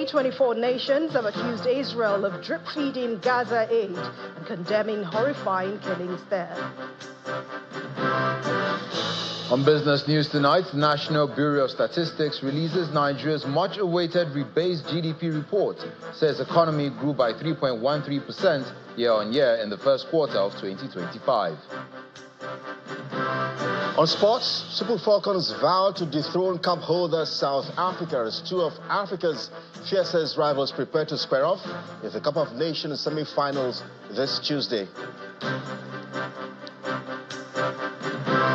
G24 nations have accused Israel of drip-feeding Gaza aid and condemning horrifying killings there. On business news tonight, the National Bureau of Statistics releases Nigeria's much-awaited rebased GDP report. Says economy grew by 3.13% year-on-year in the first quarter of 2025. On sports, Super Falcons vow to dethrone cup holder South Africa as two of Africa's fiercest rivals prepare to square off in the Cup of Nations semi-finals this Tuesday.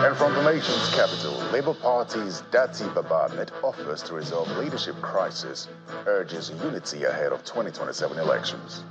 And from the nation's capital, Labour Party's Dati Baba made offers to resolve leadership crisis, urges unity ahead of 2027 elections.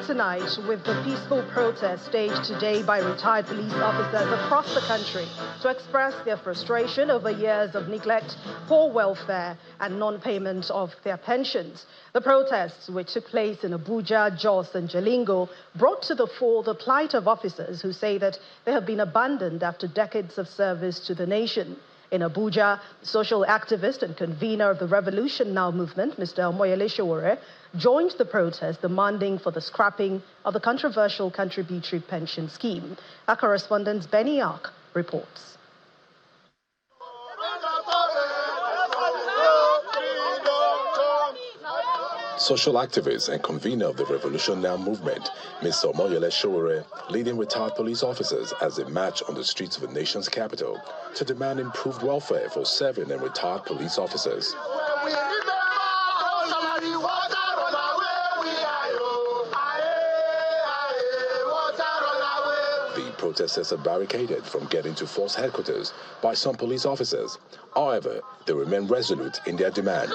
Tonight with the peaceful protest staged today by retired police officers across the country to express their frustration over years of neglect, poor welfare and non-payment of their pensions. The protests, which took place in Abuja, Jos and Jalingo, brought to the fore the plight of officers who say that they have been abandoned after decades of service to the nation. In Abuja, social activist and convener of the Revolution Now movement, Mr. Omoyele Sowore, joined the protest demanding for the scrapping of the controversial contributory pension scheme. Our correspondent Benny Ark reports. Social activist and convener of the Revolution Now movement, Mr. Omoyele Sowore, leading retired police officers as they march on the streets of the nation's capital to demand improved welfare for serving and retired police officers. The protesters are barricaded from getting to force headquarters by some police officers. However, they remain resolute in their demand.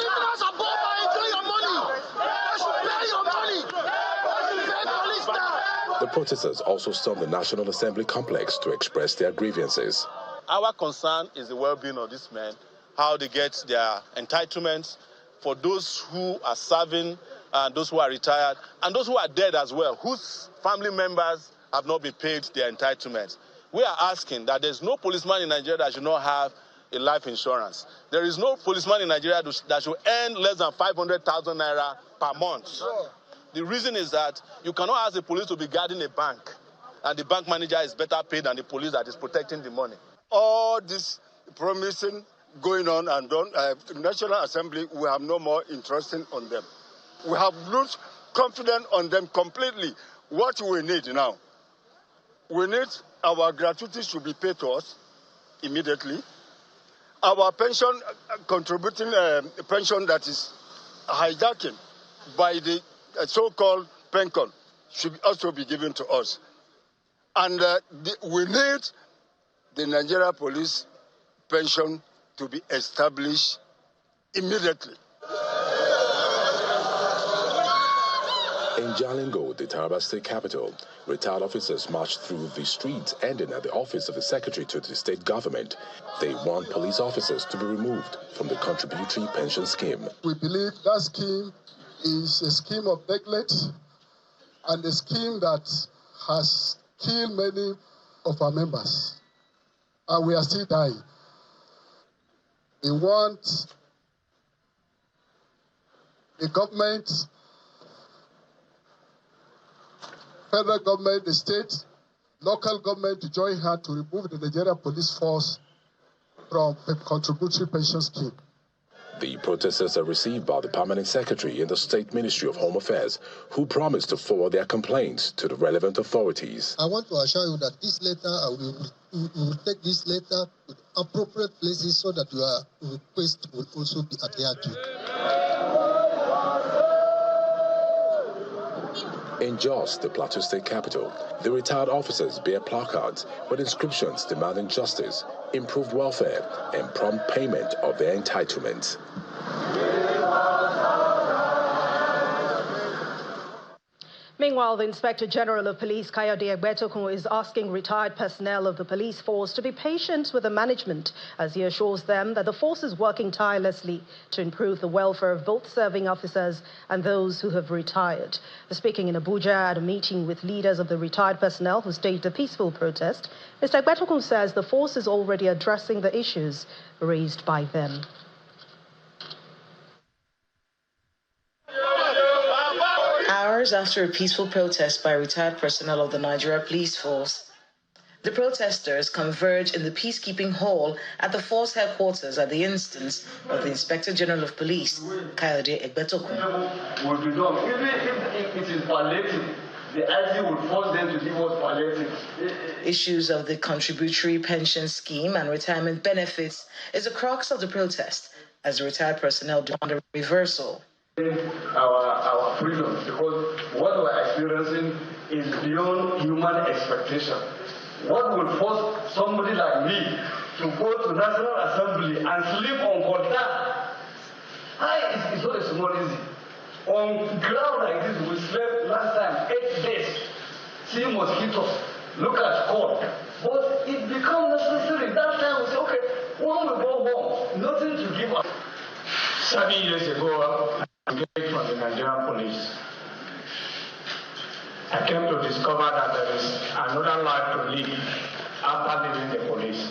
The protesters also stormed the National Assembly complex to express their grievances. Our concern is the well-being of these men, how they get their entitlements for those who are serving, and those who are retired, and those who are dead as well, whose family members have not been paid their entitlements. We are asking that there's no policeman in Nigeria that should not have a life insurance. There is no policeman in Nigeria that should earn less than 500,000 naira per month. Sure. The reason is that you cannot ask the police to be guarding a bank, and the bank manager is better paid than the police that is protecting the money. All this promising going on and done, the National Assembly, we have no more interest on them. We have lost confidence on them completely. What we need now, we need our gratuities to be paid to us immediately. Our pension, contributing pension that is hijacking by the so-called PENCON should also be given to us. And we need the Nigeria Police pension to be established immediately. In Jalingo, the Taraba state capital, retired officers marched through the streets, ending at the office of the secretary to the state government. They want police officers to be removed from the contributory pension scheme. We believe that scheme is a scheme of neglect and a scheme that has killed many of our members, and we are still dying. We want the government, federal government, the state, local government to join hands to remove the Nigeria Police Force from the contributory pension scheme. The protesters are received by the permanent secretary in the State Ministry of Home Affairs, who promised to forward their complaints to the relevant authorities. I want to assure you that this letter, we will take this letter to appropriate places so that your request will also be adhered to. In Jos, the Plateau State capital, the retired officers bear placards with inscriptions demanding justice, improved welfare, and prompt payment of their entitlements. Meanwhile, the Inspector General of Police, Kayode Egbetokun, is asking retired personnel of the police force to be patient with the management as he assures them that the force is working tirelessly to improve the welfare of both serving officers and those who have retired. Speaking in Abuja at a meeting with leaders of the retired personnel who staged a peaceful protest, Mr. Egbetokun says the force is already addressing the issues raised by them. Hours after a peaceful protest by retired personnel of the Nigeria Police Force, the protesters converged in the peacekeeping hall at the force headquarters at the instance of the Inspector General of Police, Kayode Egbetokun. Even if it is palliative, the IG would force them to give us palliative. Issues of the contributory pension scheme and retirement benefits is the crux of the protest as the retired personnel demand a reversal. Our freedom, because what we're experiencing is beyond human expectation. What will force somebody like me to go to National Assembly and sleep on Kolta? It's not a small easy. On ground like this, we slept last time 8 days. See mosquitoes, look at cold. But it becomes necessary. That time we say, okay, when we go home, nothing to give us. 7 years ago, I came from the Nigerian police. I came to discover that there is another life to live after leaving the police.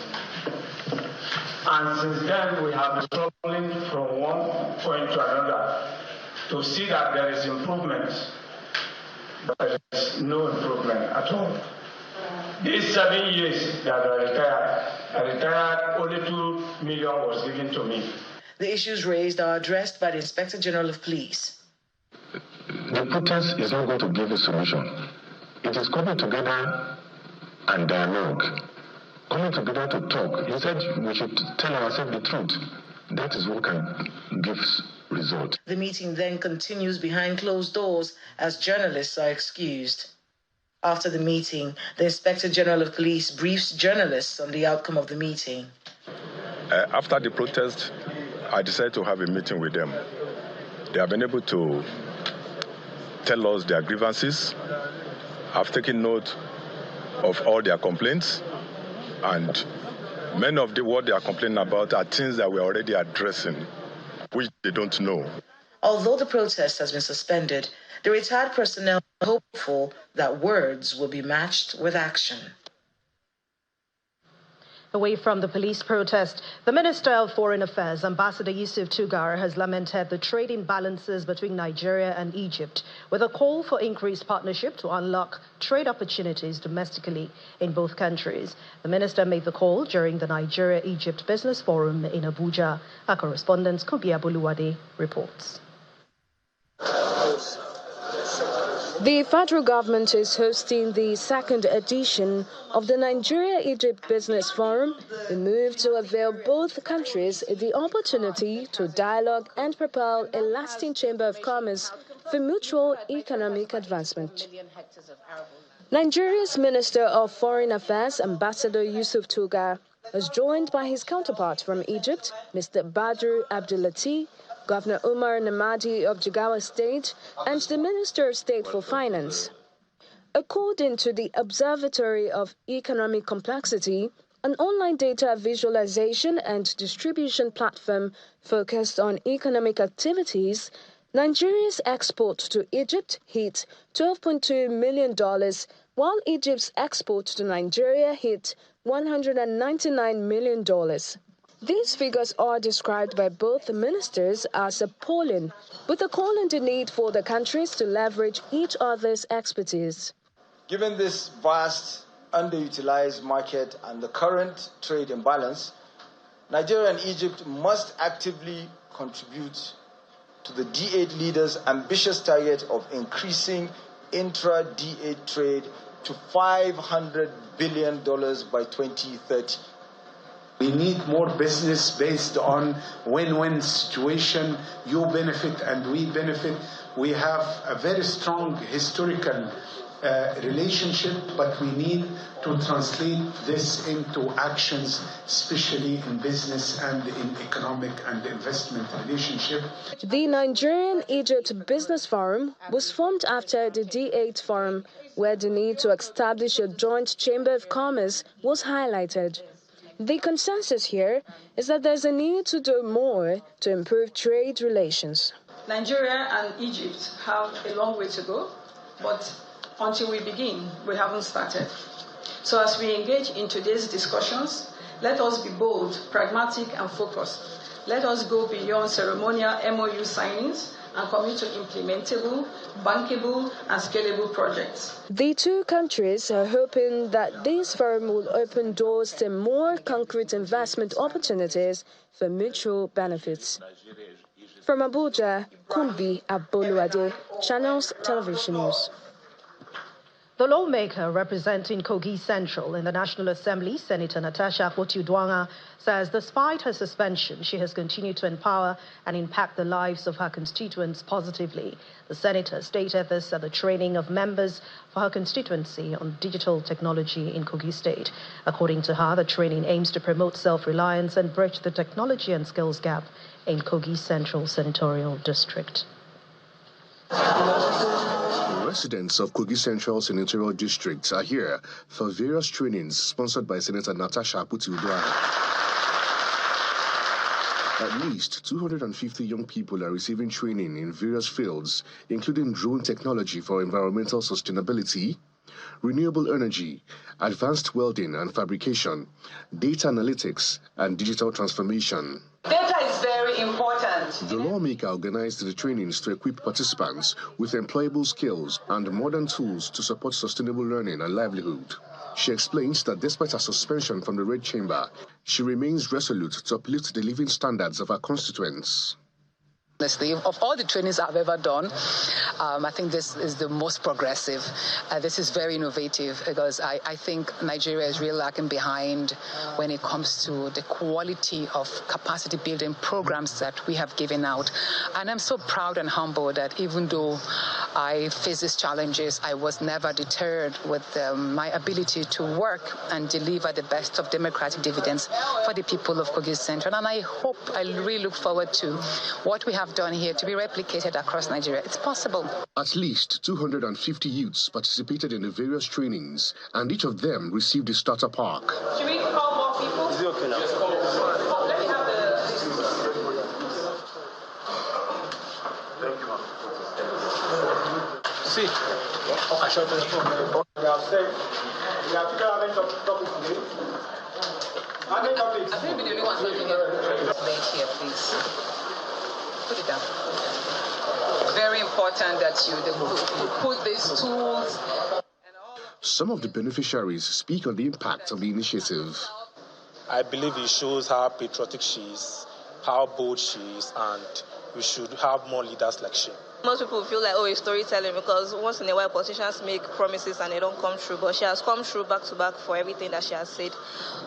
And since then, we have been struggling from one point to another to see that there is improvement, but there is no improvement at all. These 7 years that I retired, only 2 million was given to me. The issues raised are addressed by the Inspector General of Police. The protest is not going to give a solution. It is coming together and dialogue, coming together to talk. He said we should tell ourselves the truth. That is what can give result. The meeting then continues behind closed doors as journalists are excused. After the meeting, the Inspector General of Police briefs journalists on the outcome of the meeting. After the protest, I decided to have a meeting with them. They have been able to tell us their grievances. I've taken note of all their complaints, and many of what they are complaining about are things that we're already addressing, which they don't know. Although the protest has been suspended, the retired personnel are hopeful that words will be matched with action. Away from the police protest, the Minister of Foreign Affairs, Ambassador Yusuf Tugar, has lamented the trade imbalances between Nigeria and Egypt, with a call for increased partnership to unlock trade opportunities domestically in both countries. The minister made the call during the Nigeria-Egypt Business Forum in Abuja. Our correspondent, Kogi Abuluwade, reports. The federal government is hosting the second edition of the Nigeria-Egypt Business Forum, a move to avail both countries the opportunity to dialogue and propel a lasting chamber of commerce for mutual economic advancement. Nigeria's Minister of Foreign Affairs, Ambassador Yusuf Tugar, was joined by his counterpart from Egypt, Mr. Badru Abdulatif, Governor Umar Namadi of Jigawa State, and the Minister of State for Finance. According to the Observatory of Economic Complexity, an online data visualization and distribution platform focused on economic activities, Nigeria's export to Egypt hit $12.2 million, while Egypt's export to Nigeria hit $199 million. These figures are described by both ministers as appalling, with a call on the need for the countries to leverage each other's expertise. Given this vast, underutilized market and the current trade imbalance, Nigeria and Egypt must actively contribute to the D8 leaders' ambitious target of increasing intra-D8 trade to $500 billion by 2030. We need more business based on win-win situation. You benefit and we benefit. We have a very strong historical relationship, but we need to translate this into actions, especially in business and in economic and investment relationship. The Nigerian-Egypt Business Forum was formed after the D8 Forum, where the need to establish a joint chamber of commerce was highlighted. The consensus here is that there's a need to do more to improve trade relations. Nigeria and Egypt have a long way to go, but until we begin, we haven't started. So as we engage in today's discussions, let us be bold, pragmatic, and focused. Let us go beyond ceremonial MOU signings and commit to implementable, bankable, and scalable projects. The two countries are hoping that this forum will open doors to more concrete investment opportunities for mutual benefits. From Abuja, Kogi Aboluade, Channels Television News. The lawmaker representing Kogi Central in the National Assembly, Senator Natasha Akpoti-Uduaghan, says despite her suspension, she has continued to empower and impact the lives of her constituents positively. The senator stated this at the training of members for her constituency on digital technology in Kogi State. According to her, the training aims to promote self-reliance and bridge the technology and skills gap in Kogi Central Senatorial District. Residents of Kogi Central Senatorial District are here for various trainings sponsored by Senator Natasha Akpoti-Uduaghan. At least 250 young people are receiving training in various fields, including drone technology for environmental sustainability, renewable energy, advanced welding and fabrication, data analytics, and digital transformation. Data is very important. The lawmaker organized the trainings to equip participants with employable skills and modern tools to support sustainable learning and livelihood. She explains that despite her suspension from the Red Chamber, she remains resolute to uplift the living standards of her constituents. Honestly, of all the trainings I've ever done, I think this is the most progressive. This is very innovative because I think Nigeria is really lacking behind when it comes to the quality of capacity building programs that we have given out. And I'm so proud and humbled that even though I face these challenges, I was never deterred with my ability to work and deliver the best of democratic dividends for the people of Kogi Central. And I really look forward to what we have done here to be replicated across Nigeria. It's possible. At least 250 youths participated in the various trainings, and each of them received a starter pack. Should we call more people? Is it okay now? Let me have the list. Thank you, ma'am. See, I shot the phone. We have said, we have taken how many topics today? How many topics? I think we're the only ones looking at here, please. Put it down. Very important that you put these tools. Some of the beneficiaries speak on the impact of the initiative. I believe it shows how patriotic she is, how bold she is, and we should have more leaders like she. Most people feel like, oh, it's storytelling because once in a while politicians make promises and they don't come true, but she has come true back to back for everything that she has said.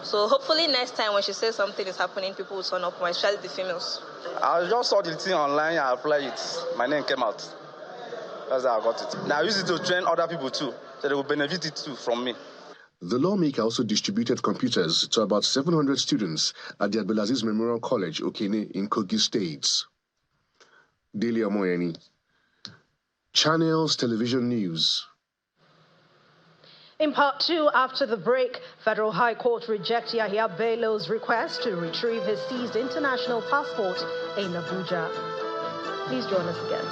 So hopefully next time when she says something is happening, people will turn up more, especially the females. I just saw the thing online and I applied it. My name came out. That's how I got it. Now I use it to train other people too, so they will benefit it too from me. The lawmaker also distributed computers to about 700 students at the Abdulaziz Memorial College, Okene, in Kogi State. Daily Amoyeni, Channels Television News. In part two, after the break, Federal High Court rejects Yahya Bello's request to retrieve his seized international passport in Abuja. Please join us again.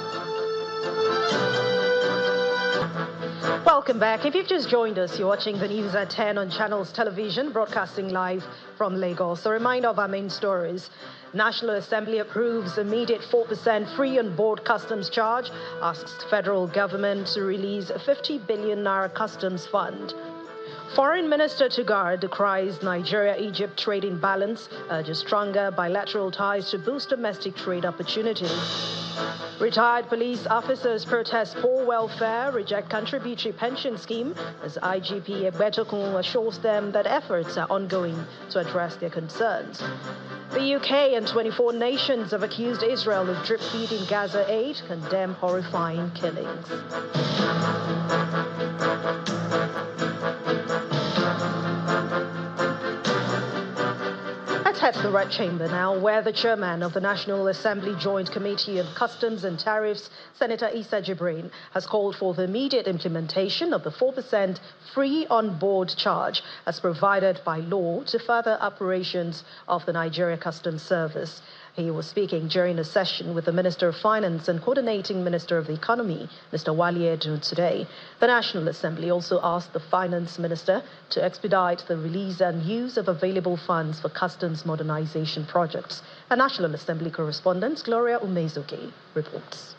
Welcome back. If you've just joined us, you're watching the news at 10 on Channels Television, broadcasting live from Lagos. A reminder of our main stories. National Assembly approves immediate 4% free on board customs charge, asks federal government to release a 50 billion naira customs fund. Foreign Minister Tugar decries Nigeria-Egypt trade imbalance, urges stronger bilateral ties to boost domestic trade opportunities. Retired police officers protest poor welfare, reject contributory pension scheme as IGP Egbetokun assures them that efforts are ongoing to address their concerns. The UK and 24 nations have accused Israel of drip feeding Gaza aid, condemn horrifying killings. Let's head to the Red Chamber now, where the chairman of the National Assembly Joint Committee on Customs and Tariffs, Senator Issa Jibrin, has called for the immediate implementation of the 4% free on-board charge as provided by law to further operations of the Nigeria Customs Service. He was speaking during a session with the Minister of Finance and Coordinating Minister of the Economy, Mr. Wale Edun, today. The National Assembly also asked the Finance Minister to expedite the release and use of available funds for customs modernization projects. A National Assembly correspondent, Gloria Umezuki, reports.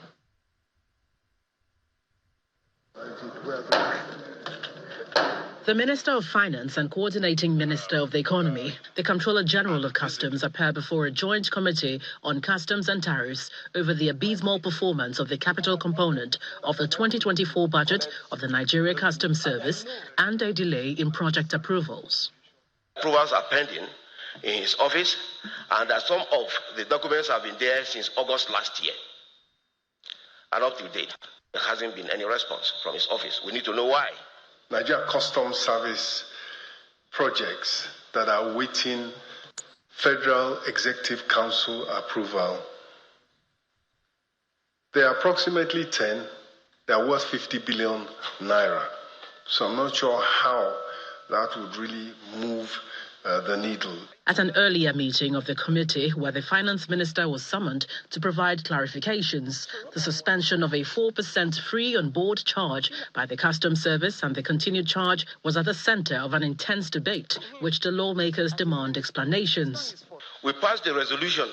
The Minister of Finance and Coordinating Minister of the Economy, the Comptroller General of Customs, appear before a joint committee on customs and tariffs over the abysmal performance of the capital component of the 2024 budget of the Nigeria Customs Service and a delay in project approvals. Approvals are pending in his office, and that some of the documents have been there since August last year. And up to date, there hasn't been any response from his office. We need to know why. Nigeria Customs Service projects that are waiting Federal Executive Council approval. They are approximately 10. They are worth 50 billion naira. So I'm not sure how that would really move the needle. At an earlier meeting of the committee, where the finance minister was summoned to provide clarifications, the suspension of a 4% free on-board charge by the Customs Service and the continued charge was at the center of an intense debate, which the lawmakers demand explanations. We passed a resolution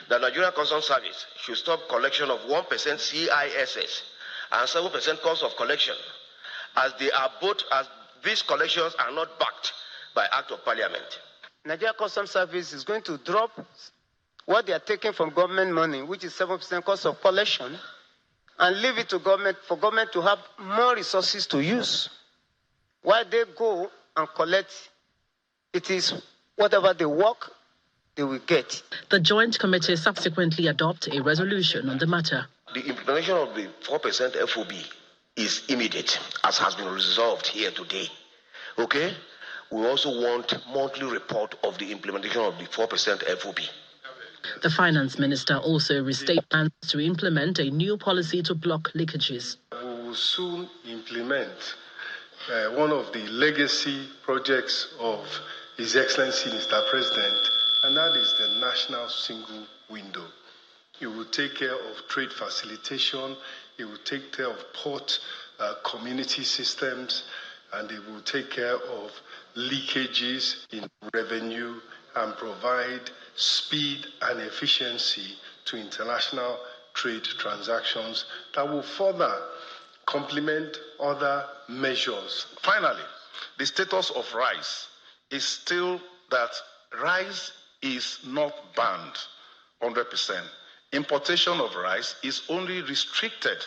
that Nigerian Customs Service should stop collection of 1% CISS and 7% cost of collection, as these collections are not backed by Act of Parliament. Nigeria Customs Service is going to drop what they are taking from government money, which is 7% cost of collection, and leave it to government for government to have more resources to use. While they go and collect, it is whatever they work, they will get. The Joint Committee subsequently adopted a resolution on the matter. The implementation of the 4% FOB is immediate, as has been resolved here today. Okay? We also want monthly report of the implementation of the 4% FOB. The finance minister also restated plans to implement a new policy to block leakages. We will soon implement one of the legacy projects of His Excellency Mr. President, and that is the National Single Window. It will take care of trade facilitation, it will take care of port community systems, and it will take care of leakages in revenue and provide speed and efficiency to international trade transactions that will further complement other measures. Finally, the status of rice is still that rice is not banned 100%. Importation of rice is only restricted.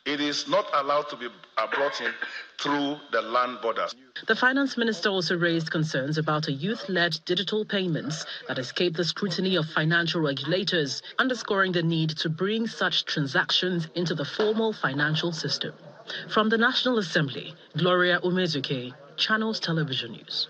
It is not allowed to be brought in through the land borders. The finance minister also raised concerns about a youth-led digital payments that escape the scrutiny of financial regulators, underscoring the need to bring such transactions into the formal financial system. From the National Assembly, Gloria Umezuki, Channels Television News.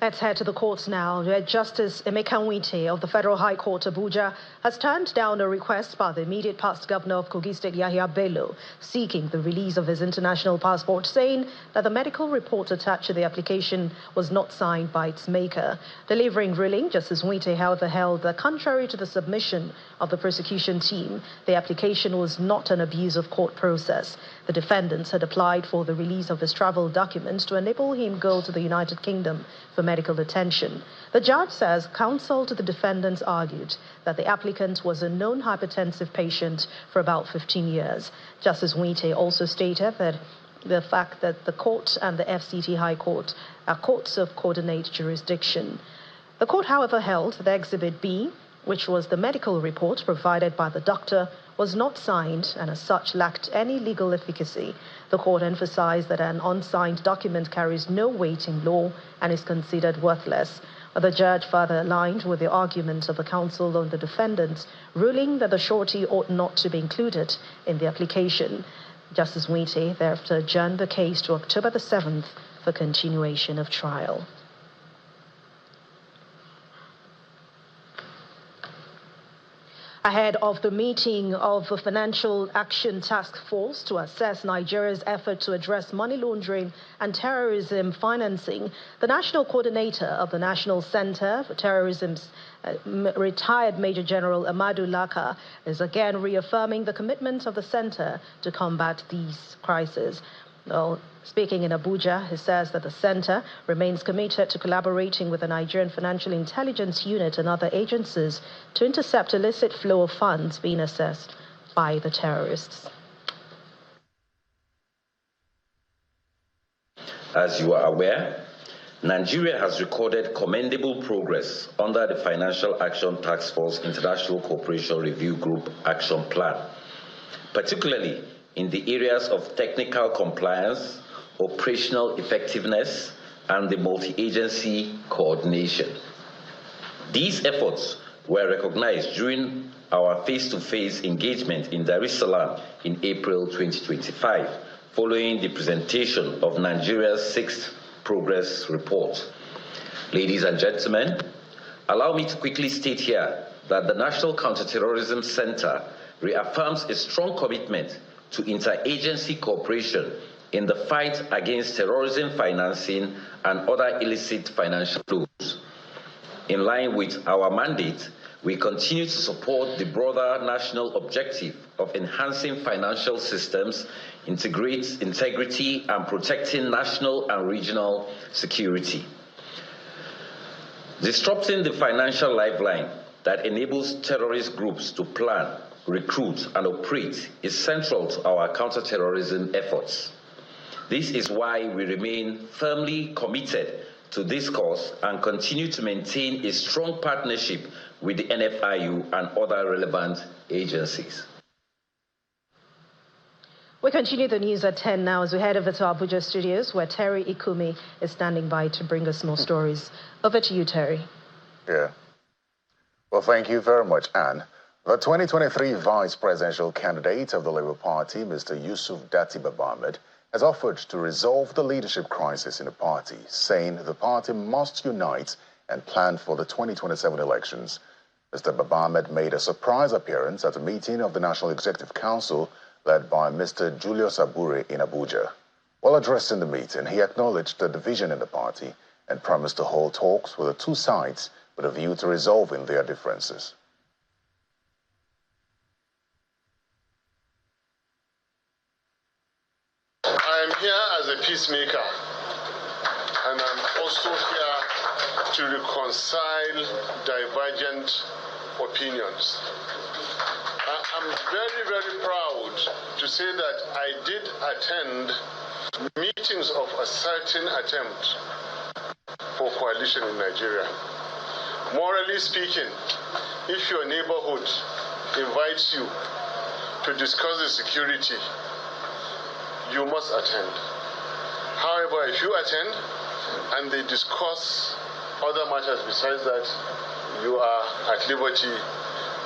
Let's head to the courts now, where Justice Emeka Nwite of the Federal High Court, Abuja, has turned down a request by the immediate past governor of Kogi State, Yahya Bello, seeking the release of his international passport, saying that the medical report attached to the application was not signed by its maker. Delivering ruling, Justice Nwite, however, held that contrary to the submission of the prosecution team, the application was not an abuse of court process. The defendants had applied for the release of his travel documents to enable him go to the United Kingdom for medical attention. The judge says counsel to the defendants argued that the applicant was a known hypertensive patient for about 15 years. Justice Nwite also stated that the fact that the court and the FCT High Court are courts of coordinate jurisdiction. The court, however, held that Exhibit B which was the medical report provided by the doctor, was not signed and as such lacked any legal efficacy. The court emphasized that an unsigned document carries no weight in law and is considered worthless. The judge further aligned with the arguments of the counsel on the defendants, ruling that the surety ought not to be included in the application. Justice Wite thereafter adjourned the case to October the 7th for continuation of trial. Ahead of the meeting of the Financial Action Task Force to assess Nigeria's effort to address money laundering and terrorism financing, the national coordinator of the National Center for Terrorism's retired Major General Amadu Laka is again reaffirming the commitment of the center to combat these crises. Well, speaking in Abuja, he says that the center remains committed to collaborating with the Nigerian Financial Intelligence Unit and other agencies to intercept illicit flow of funds being assessed by the terrorists. As you are aware, Nigeria has recorded commendable progress under the Financial Action Task Force International Cooperation Review Group Action Plan, particularly in the areas of technical compliance, operational effectiveness, and the multi-agency coordination. These efforts were recognized during our face-to-face engagement in Dar es Salaam in April 2025, following the presentation of Nigeria's 6th Progress Report. Ladies and gentlemen, allow me to quickly state here that the National Counterterrorism Center reaffirms a strong commitment to interagency cooperation in the fight against terrorism financing and other illicit financial flows. In line with our mandate, we continue to support the broader national objective of enhancing financial systems, integrity, and protecting national and regional security. Disrupting the financial lifeline that enables terrorist groups to plan, recruit, and operate is central to our counterterrorism efforts. This is why we remain firmly committed to this cause and continue to maintain a strong partnership with the NFIU and other relevant agencies. We continue the news at 10 now as we head over to our Abuja studios, where Terry Ikumi is standing by to bring us more stories. Over to you, Terry. Yeah. Well, thank you very much, Anne. The 2023 vice presidential candidate of the Labour Party, Mr. Yusuf Datiba Ahmed, has offered to resolve the leadership crisis in the party, saying the party must unite and plan for the 2027 elections. Mr. Baba Ahmed made a surprise appearance at a meeting of the National Executive Council led by Mr. Julius Abure in Abuja. While addressing the meeting, he acknowledged the division in the party and promised to hold talks with the two sides with a view to resolving their differences. I am here as a peacemaker, and I'm also here to reconcile divergent opinions. I'm very, very proud to say that I did attend meetings of a certain attempt for coalition in Nigeria. Morally speaking, if your neighborhood invites you to discuss the security, you must attend. However, if you attend and they discuss other matters besides that, you are at liberty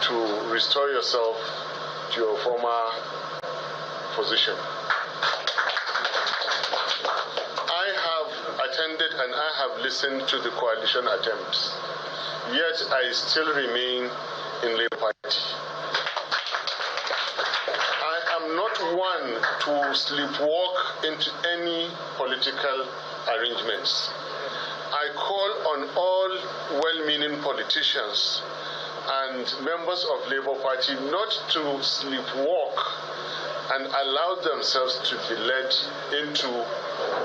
to restore yourself to your former position. I have attended and I have listened to the coalition attempts, yet I still remain in Labour Party. I am not one to sleepwalk into any political arrangements. I call on all well-meaning politicians and members of Labour Party not to sleepwalk and allow themselves to be led into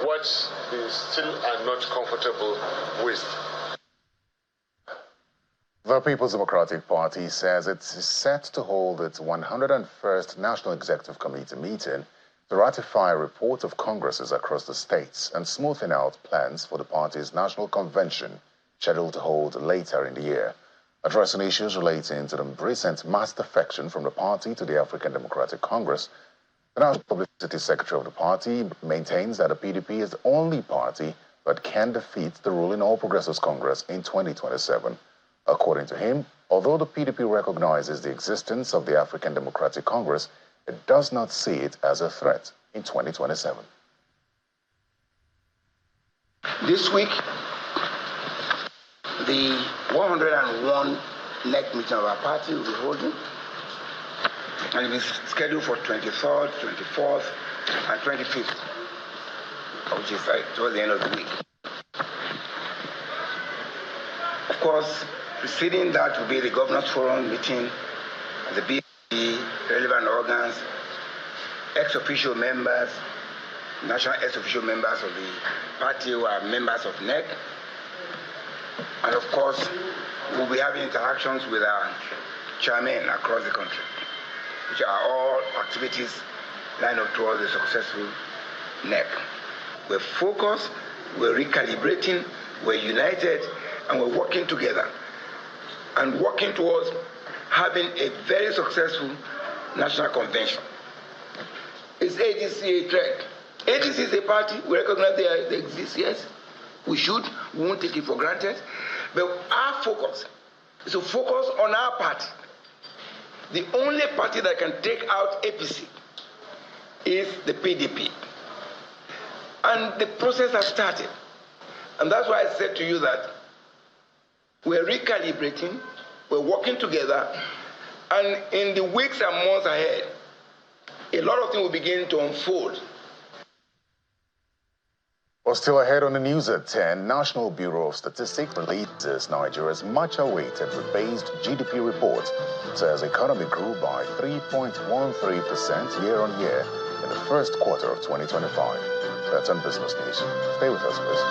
what they still are not comfortable with. The People's Democratic Party says it is set to hold its 101st National Executive Committee meeting to ratify a report of congresses across the states and smoothing out plans for the party's national convention scheduled to hold later in the year. Addressing issues relating to the recent mass defection from the party to the African Democratic Congress, the National Publicity Secretary of the party maintains that the PDP is the only party that can defeat the ruling All Progressives Congress in 2027. According to him, although the PDP recognizes the existence of the African Democratic Congress, it does not see it as a threat in 2027. This week, the 101 NEC meeting of our party will be holding, and it is scheduled for 23rd, 24th, and 25th, which is towards the end of the week. Of course, preceding that will be the Governors Forum meeting, the BB, relevant organs, ex-official members, national ex-official members of the party who are members of NEC. And of course, we'll be having interactions with our chairmen across the country, which are all activities lined up towards a successful NEC. We're focused, we're recalibrating, we're united, and we're working together and working towards having a very successful national convention. Is ADC a threat? ADC is a party. We recognize they exist, yes. We should. We won't take it for granted. But our focus is to focus on our party. The only party that can take out APC is the PDP. And the process has started. And that's why I said to you that we're recalibrating, we're working together, and in the weeks and months ahead, a lot of things will begin to unfold. Well, still ahead on the news at 10, National Bureau of Statistics releases Nigeria's much-awaited rebased GDP report. It says economy grew by 3.13% year-on-year in the first quarter of 2025. That's on Business News. Stay with us, please.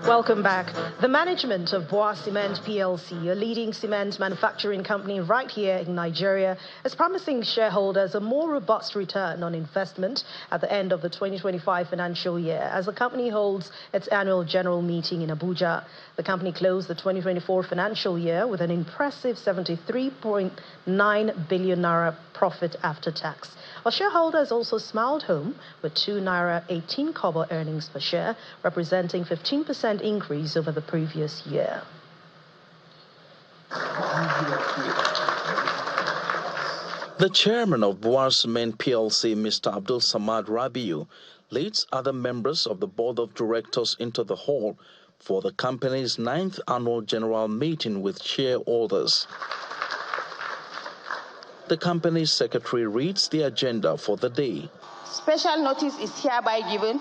Welcome back. The management of Boa Cement PLC, a leading cement manufacturing company right here in Nigeria, is promising shareholders a more robust return on investment at the end of the 2025 financial year as the company holds its annual general meeting in Abuja. The company closed the 2024 financial year with an impressive 73.9 billion naira profit after tax. Our shareholders also smiled home with 2 naira 18 kobo earnings per share, representing 15% increase over the previous year. The chairman of Boa Cement PLC, Mr. Abdul Samad Rabiu, leads other members of the board of directors into the hall for the company's 9th annual general meeting with shareholders. The company's secretary reads the agenda for the day. Special notice is hereby given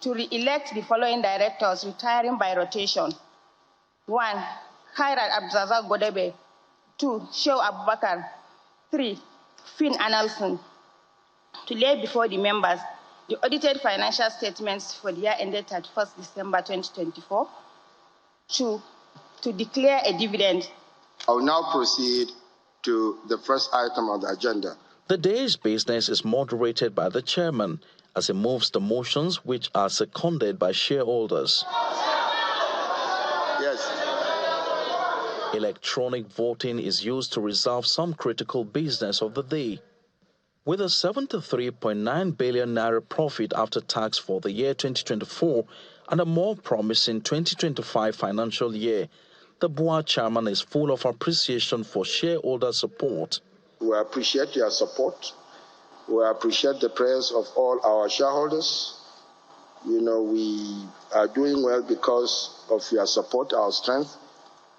to re-elect the following directors retiring by rotation. 1. Khairat Abdulrazak Godebe. 2. Shehu Abubakar. 3. Finn Annelson. To lay before the members the audited financial statements for the year ended 31st December 2024. 2. To declare a dividend. I will now proceed to the first item on the agenda. The day's business is moderated by the chairman as he moves the motions which are seconded by shareholders. Yes. Electronic voting is used to resolve some critical business of the day. With a 73.9 billion naira profit after tax for the year 2024 and a more promising 2025 financial year, the Boa chairman is full of appreciation for shareholder support. We appreciate your support. We appreciate the prayers of all our shareholders. You know, we are doing well because of your support, our strength.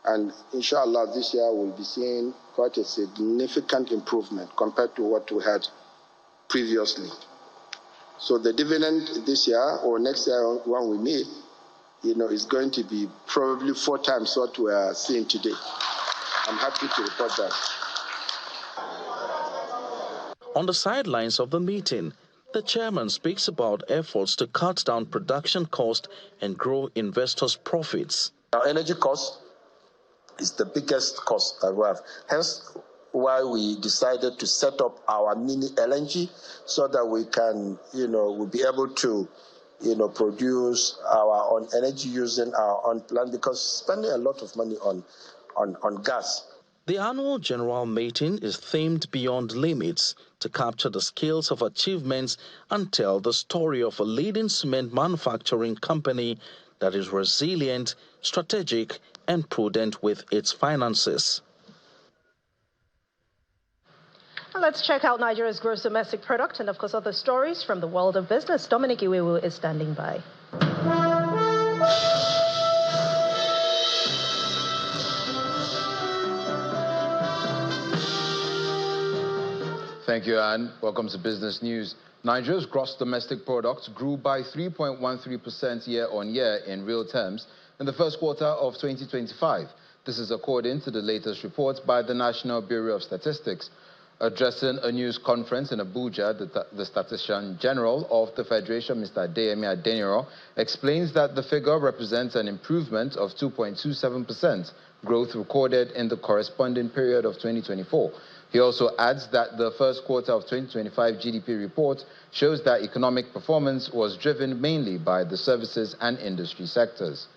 And inshallah, this year we'll be seeing quite a significant improvement compared to what we had previously. So the dividend this year or next year when we meet, you know, is going to be probably 4 times what we are seeing today. I'm happy to report that. On the sidelines of the meeting, the chairman speaks about efforts to cut down production costs and grow investors' profits. Our energy cost is the biggest cost that we have. Hence, why we decided to set up our mini LNG so that we can, you know, we'll be able to produce our own energy using our own plant, because spending a lot of money on gas. The annual general meeting is themed Beyond Limits to capture the scales of achievements and tell the story of a leading cement manufacturing company that is resilient, strategic, and prudent with its finances. And let's check out Nigeria's gross domestic product and, of course, other stories from the world of business. Dominic Iwewu is standing by. Thank you, Anne. Welcome to Business News. Nigeria's gross domestic product grew by 3.13% year-on-year in real terms in the first quarter of 2025. This is according to the latest report by the National Bureau of Statistics. Addressing a news conference in Abuja, the Statistician General of the Federation, Mr. Adeyemi Adeniro, explains that the figure represents an improvement of 2.27% growth recorded in the corresponding period of 2024. He also adds that the first quarter of 2025 GDP report shows that economic performance was driven mainly by the services and industry sectors.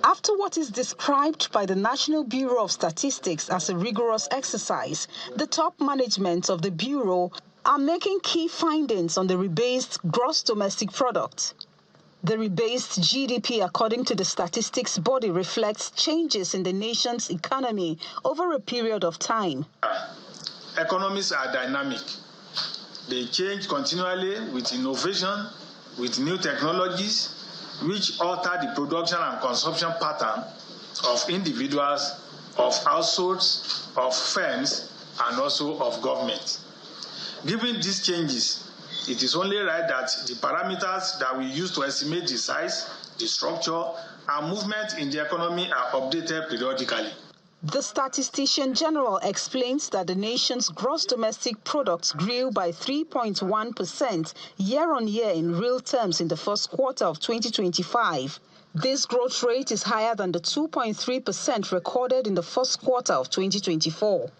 After what is described by the National Bureau of Statistics as a rigorous exercise, the top management of the Bureau are making key findings on the rebased gross domestic product. The rebased GDP, according to the statistics body, reflects changes in the nation's economy over a period of time. Economies are dynamic. They change continually with innovation, with new technologies, which alter the production and consumption pattern of individuals, of households, of firms, and also of government. Given these changes, it is only right that the parameters that we use to estimate the size, the structure, and movement in the economy are updated periodically. The Statistician General explains that the nation's gross domestic product grew by 3.1% year-on-year in real terms in the first quarter of 2025. This growth rate is higher than the 2.3% recorded in the first quarter of 2024.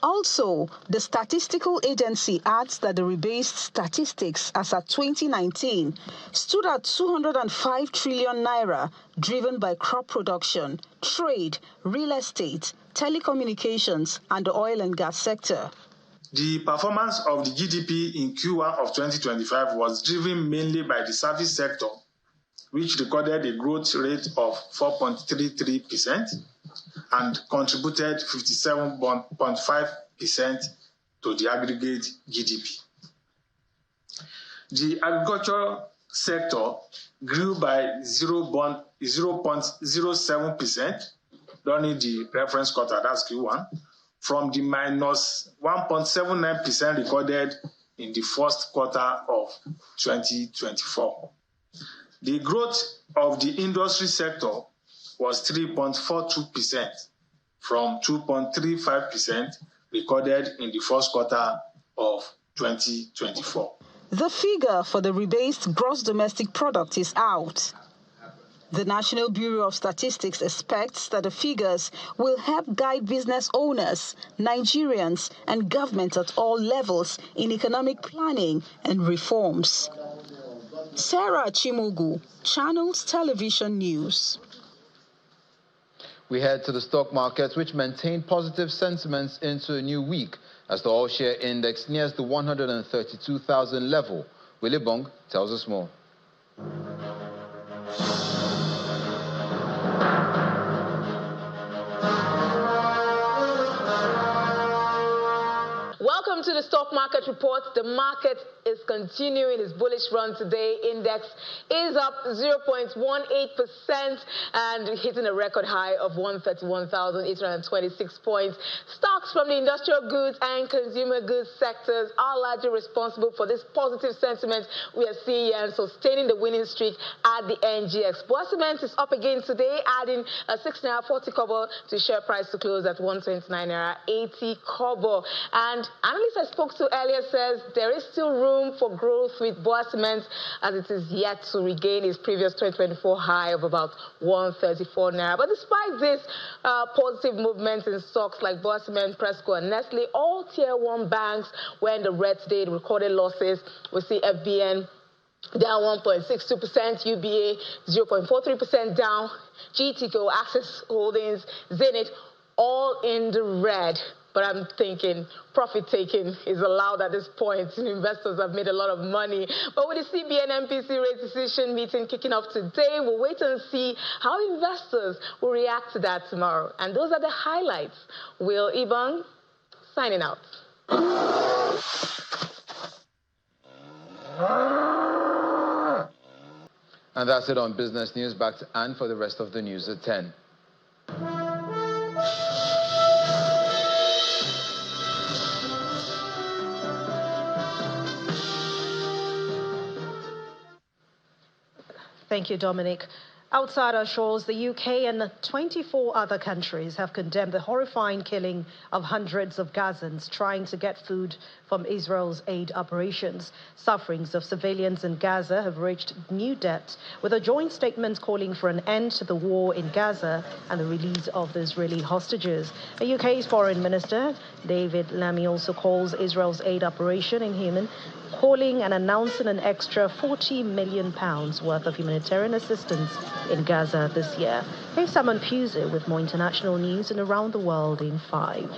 Also, the statistical agency adds that the rebased statistics as at 2019 stood at 205 trillion naira, driven by crop production, trade, real estate, telecommunications, and the oil and gas sector. The performance of the GDP in Q1 of 2025 was driven mainly by the service sector, which recorded a growth rate of 4.33%. and contributed 57.5% to the aggregate GDP. The agriculture sector grew by 0.07% during the reference quarter, that's Q1, from the minus 1.79% recorded in the first quarter of 2024. The growth of the industry sector was 3.42% from 2.35% recorded in the first quarter of 2024. The figure for the rebased gross domestic product is out. The National Bureau of Statistics expects that the figures will help guide business owners, Nigerians, and government at all levels in economic planning and reforms. Sarah Chimogu, Channels Television News. We head to the stock markets, which maintained positive sentiments into a new week as the all-share index nears the 132,000 level. Willie Bong tells us more. Welcome to the stock market report. The market is continuing its bullish run today. Index is up 0.18% and hitting a record high of 131,826 points. Stocks from the industrial goods and consumer goods sectors are largely responsible for this positive sentiment we are seeing and sustaining the winning streak at the NGX. Boa Cement is up again today, adding a 6.40 kobo to share price to close at 129.80 kobo. And analysts I spoke to earlier says there is still room room for growth with Boa Cement, as it is yet to regain its previous 2024 high of about 134 naira. But despite this positive movement in stocks like Boa Cement, Presco, and Nestle, all Tier 1 banks were in the red today, recorded losses. We see FBN down 1.62%, UBA 0.43% down, GTCO, Access Holdings, Zenith, all in the red. But I'm thinking profit-taking is allowed at this point. Investors have made a lot of money. But with the CBN MPC rate decision meeting kicking off today, we'll wait and see how investors will react to that tomorrow. And those are the highlights. Will Ibang signing out. And that's it on Business News. Back to Anne for the rest of the news at 10. Thank you, Dominic. Outside our shores, the UK and 24 other countries have condemned the horrifying killing of hundreds of Gazans trying to get food from Israel's aid operations. Sufferings of civilians in Gaza have reached new depths, with a joint statement calling for an end to the war in Gaza and the release of the Israeli hostages. The UK's Foreign Minister, David Lammy, also calls Israel's aid operation inhuman, calling and announcing an extra £40 million worth of humanitarian assistance in Gaza this year. Here's Simon Puse with more international news and around the world in 5.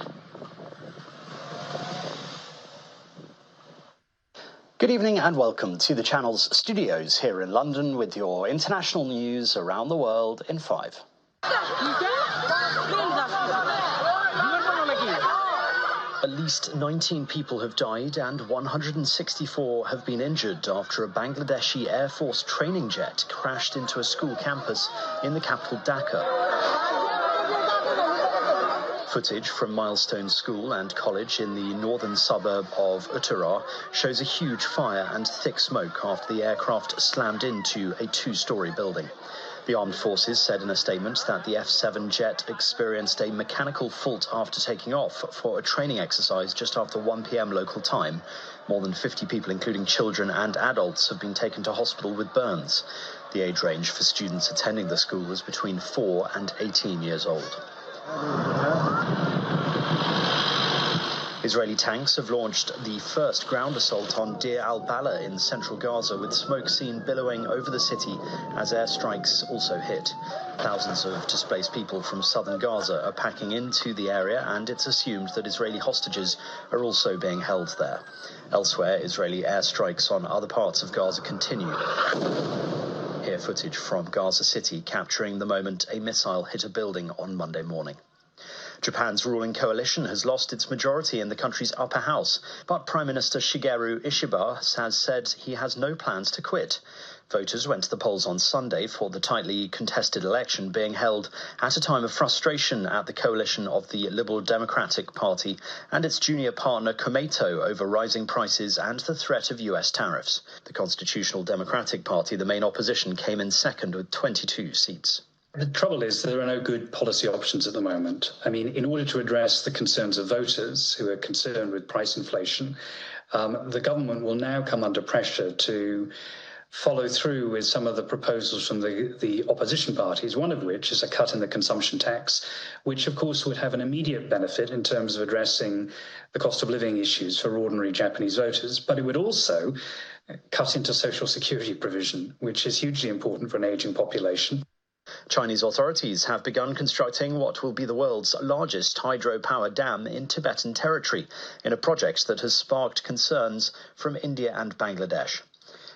Good evening and welcome to the channel's studios here in London with your international news around the world in 5. At least 19 people have died and 164 have been injured after a Bangladeshi Air Force training jet crashed into a school campus in the capital Dhaka. Footage from Milestone School and College in the northern suburb of Uttara shows a huge fire and thick smoke after the aircraft slammed into a 2-story building. The armed forces said in a statement that the F-7 jet experienced a mechanical fault after taking off for a training exercise just after 1 p.m. local time. More than 50 people, including children and adults, have been taken to hospital with burns. The age range for students attending the school was between 4 and 18 years old. Israeli tanks have launched the first ground assault on Deir al-Balah in central Gaza, with smoke seen billowing over the city as airstrikes also hit. Thousands of displaced people from southern Gaza are packing into the area, and it's assumed that Israeli hostages are also being held there. Elsewhere, Israeli airstrikes on other parts of Gaza continue. Here footage from Gaza City capturing the moment a missile hit a building on Monday morning. Japan's ruling coalition has lost its majority in the country's upper house, but Prime Minister Shigeru Ishiba has said he has no plans to quit. Voters went to the polls on Sunday for the tightly contested election being held at a time of frustration at the coalition of the Liberal Democratic Party and its junior partner Komeito over rising prices and the threat of US tariffs. The Constitutional Democratic Party, the main opposition, came in second with 22 seats. The trouble is there are no good policy options at the moment. I mean, in order to address the concerns of voters who are concerned with price inflation, the government will now come under pressure to follow through with some of the proposals from the opposition parties, one of which is a cut in the consumption tax, which of course would have an immediate benefit in terms of addressing the cost of living issues for ordinary Japanese voters, but it would also cut into social security provision, which is hugely important for an aging population. Chinese authorities have begun constructing what will be the world's largest hydropower dam in Tibetan territory, in a project that has sparked concerns from India and Bangladesh.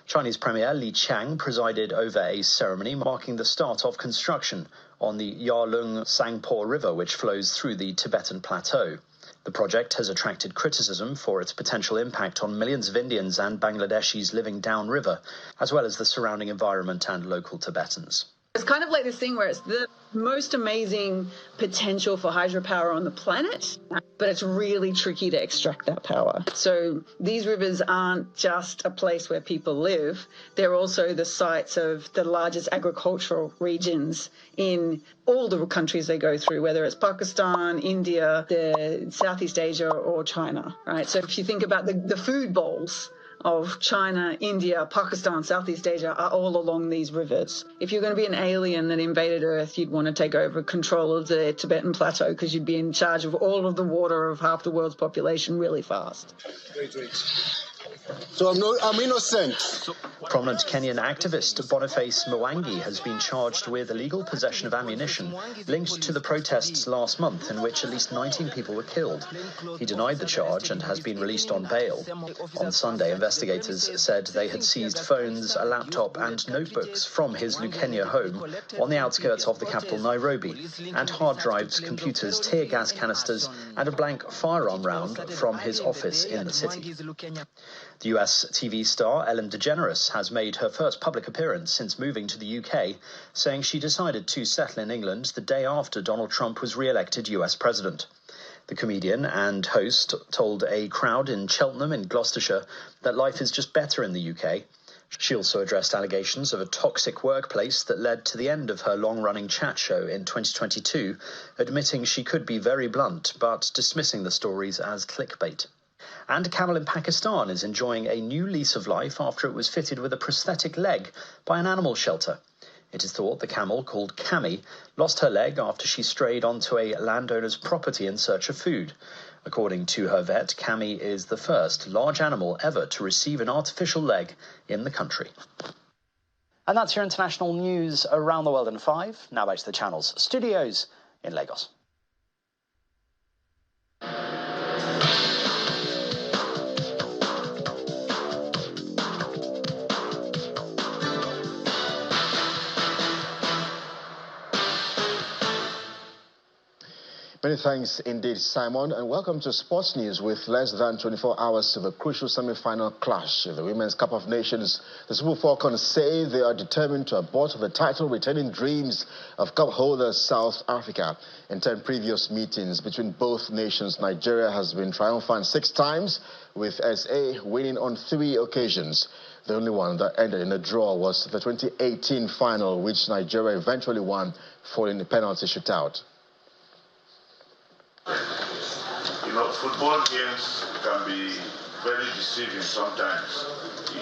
Chinese Premier Li Qiang presided over a ceremony marking the start of construction on the Yarlung Sangpo River, which flows through the Tibetan plateau. The project has attracted criticism for its potential impact on millions of Indians and Bangladeshis living downriver, as well as the surrounding environment and local Tibetans. It's kind of like this thing where it's the most amazing potential for hydropower on the planet, but it's really tricky to extract that power. So these rivers aren't just a place where people live. They're also the sites of the largest agricultural regions in all the countries they go through, whether it's Pakistan, India, Southeast Asia, or China, right? So if you think about the food bowls of China, India, Pakistan, Southeast Asia are all along these rivers. If you're going to be an alien that invaded Earth, you'd want to take over control of the Tibetan Plateau because you'd be in charge of all of the water of half the world's population really fast. Wait. So I'm innocent. Prominent Kenyan activist Boniface Mwangi has been charged with illegal possession of ammunition linked to the protests last month in which at least 19 people were killed. He denied the charge and has been released on bail. On Sunday, investigators said they had seized phones, a laptop and notebooks from his Lukenya home on the outskirts of the capital Nairobi, and hard drives, computers, tear gas canisters and a blank firearm round from his office in the city. The US TV star Ellen DeGeneres has made her first public appearance since moving to the UK, saying she decided to settle in England the day after Donald Trump was re-elected US president. The comedian and host told a crowd in Cheltenham in Gloucestershire that life is just better in the UK. She also addressed allegations of a toxic workplace that led to the end of her long-running chat show in 2022, admitting she could be very blunt but dismissing the stories as clickbait. And a camel in Pakistan is enjoying a new lease of life after it was fitted with a prosthetic leg by an animal shelter. It is thought the camel, called Cami, lost her leg after she strayed onto a landowner's property in search of food. According to her vet, Cami is the first large animal ever to receive an artificial leg in the country. And that's your international news around the world in 5. Now back to the channel's studios in Lagos. Many thanks indeed, Simon, and welcome to Sports News. With less than 24 hours to the crucial semi-final clash in the Women's Cup of Nations, the Super Falcons say they are determined to abort the title-retaining dreams of cup holders South Africa. In 10 previous meetings between both nations, Nigeria has been triumphant 6 times, with SA winning on 3 occasions. The only one that ended in a draw was the 2018 final, which Nigeria eventually won following the penalty shootout. You know, football games can be very deceiving sometimes.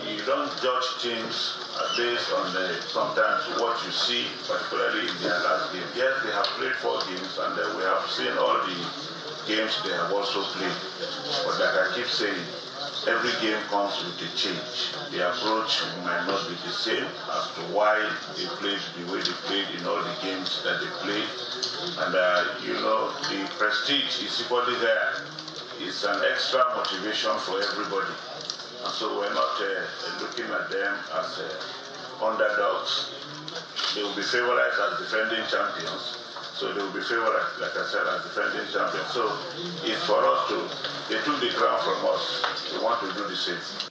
You don't judge teams based on sometimes what you see, particularly in their last game. Yes, they have played 4 games, and we have seen all the games they have also played. But like I keep saying, every game comes with a change. The approach might not be the same as to why they played the way they played in all the games that they played. And, you know, the prestige is equally there. It's an extra motivation for everybody. And so we're not looking at them as underdogs. They will be favorized as defending champions. So they will be favorized, like I said, as defending champions. So it's for us to, they took the ground from us. We want to do the same.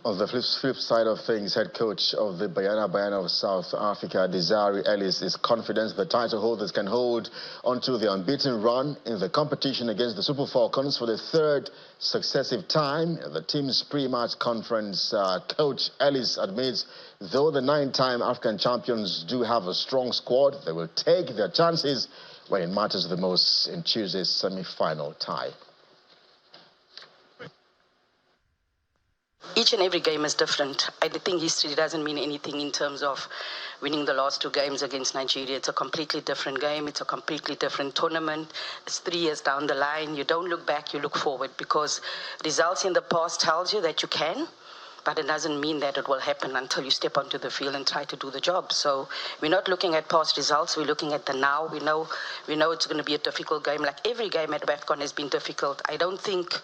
On the flip side of things, head coach of the Banyana of South Africa, Desiree Ellis, is confident the title holders can hold onto the unbeaten run in the competition against the Super Falcons for the 3rd successive time. The team's pre-match conference, Coach Ellis admits though the 9-time African champions do have a strong squad, they will take their chances when it matters the most in Tuesday's semi-final tie. Each and every game is different. I think history doesn't mean anything in terms of winning the last 2 games against Nigeria. It's a completely different game. It's a completely different tournament. It's 3 years down the line. You don't look back, you look forward, because results in the past tells you that you can, but it doesn't mean that it will happen until you step onto the field and try to do the job. So we're not looking at past results, we're looking at the now. We know it's going to be a difficult game. Like every game at WAFCON has been difficult. I don't think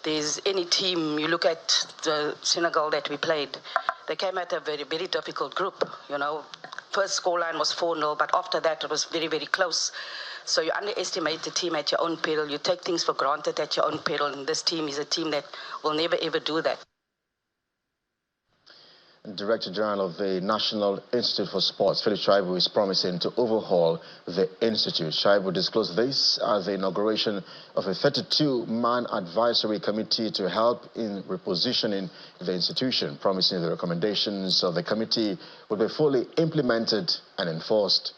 there's any team, you look at the Senegal that we played, they came at a very, very difficult group. You know, first scoreline was 4-0, but after that it was very, very close. So you underestimate the team at your own peril. You take things for granted at your own peril, and this team is a team that will never, ever do that. Director General of the National Institute for Sports, Philip Shaibu, is promising to overhaul the institute. Shaibu disclosed this at the inauguration of a 32-man advisory committee to help in repositioning the institution, promising the recommendations of the committee will be fully implemented and enforced.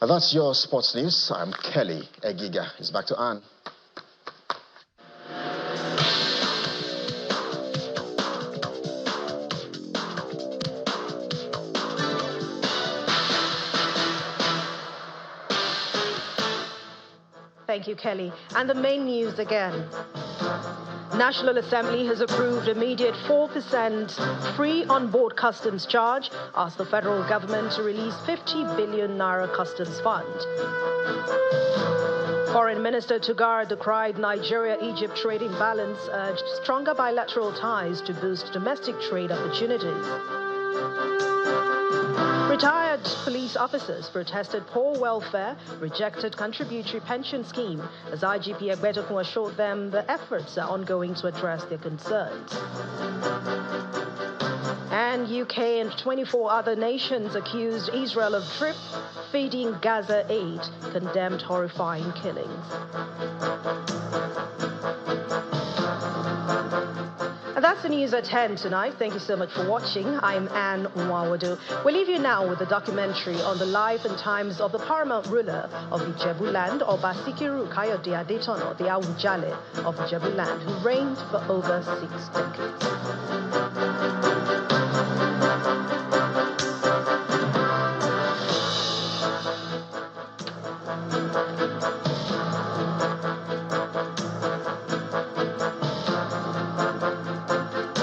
And that's your sports news. I'm Kelly Egiga. It's back to Anne. Thank you, Kelly. And the main news again. National Assembly has approved immediate 4% free on-board customs charge, asked the federal government to release 50 billion naira customs fund. Foreign Minister Tugar decried Nigeria-Egypt trade imbalance, urged stronger bilateral ties to boost domestic trade opportunities. Retired police officers protested poor welfare, rejected contributory pension scheme, as IGP Egbetokun assured them the efforts are ongoing to address their concerns. And UK and 24 other nations accused Israel of drip-feeding Gaza aid, condemned horrifying killings. And that's the news at 10 tonight. Thank you so much for watching. I'm Anne Nwawadu. We'll leave you now with a documentary on the life and times of the paramount ruler of Ijebu land, Oba Sikiru Kayode Adetono, the Awujale of Ijebu land, who reigned for over 6 decades.